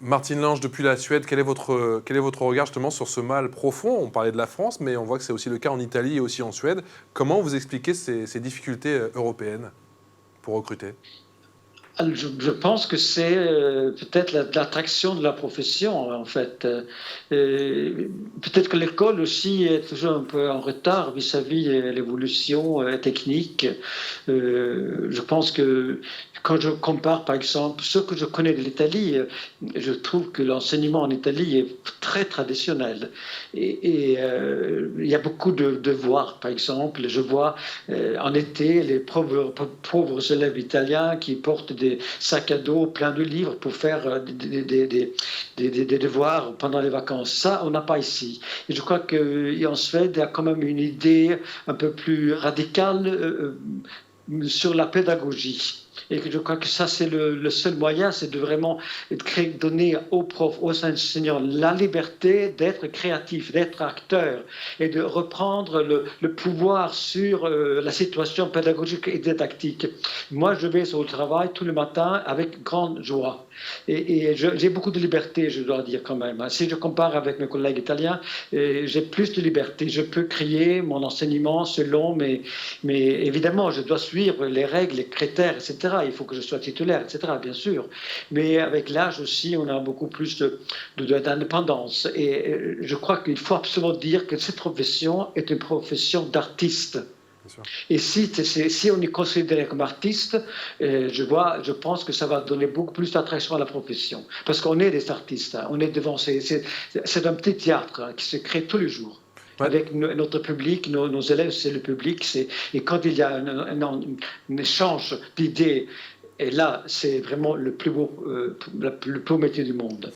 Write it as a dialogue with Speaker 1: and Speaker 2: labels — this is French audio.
Speaker 1: Martine Lange, depuis la Suède, quel est votre regard justement sur ce mal profond? On parlait de la France, mais on voit que c'est aussi le cas en Italie et aussi en Suède. Comment vous expliquez ces difficultés européennes pour recruter?
Speaker 2: Alors, je pense que c'est peut-être l'attraction de la profession, en fait. Peut-être que l'école aussi est toujours un peu en retard vis-à-vis de l'évolution technique. Je pense que quand je compare, par exemple, ce que je connais de l'Italie, je trouve que l'enseignement en Italie est très traditionnel. Il y a beaucoup de devoirs, par exemple. Je vois en été les pauvres élèves italiens qui portent des sacs à dos pleins de livres pour faire des devoirs pendant les vacances. Ça, on n'a pas ici. Et je crois qu'en Suède, il y a quand même une idée un peu plus radicale sur la pédagogie. Et que je crois que ça, c'est le seul moyen, c'est de vraiment donner aux profs, aux enseignants la liberté d'être créatifs, d'être acteurs et de reprendre le pouvoir sur la situation pédagogique et didactique. Moi, je vais au travail tous les matins avec grande joie. J'ai beaucoup de liberté, je dois dire quand même. Si je compare avec mes collègues italiens, j'ai plus de liberté. Je peux créer mon enseignement selon mais évidemment, je dois suivre les règles, les critères, etc. Il faut que je sois titulaire, etc., bien sûr. Mais avec l'âge aussi, on a beaucoup plus d'indépendance. Et je crois qu'il faut absolument dire que cette profession est une profession d'artiste. Et si on est considéré comme artiste, je pense que ça va donner beaucoup plus d'attraction à la profession. Parce qu'on est des artistes, hein, on est devant, c'est un petit théâtre hein, qui se crée tous les jours.
Speaker 1: Ouais.
Speaker 2: Avec notre public, nos élèves, c'est le public. Et quand il y a un échange d'idées, et là, c'est vraiment le plus beau métier du monde.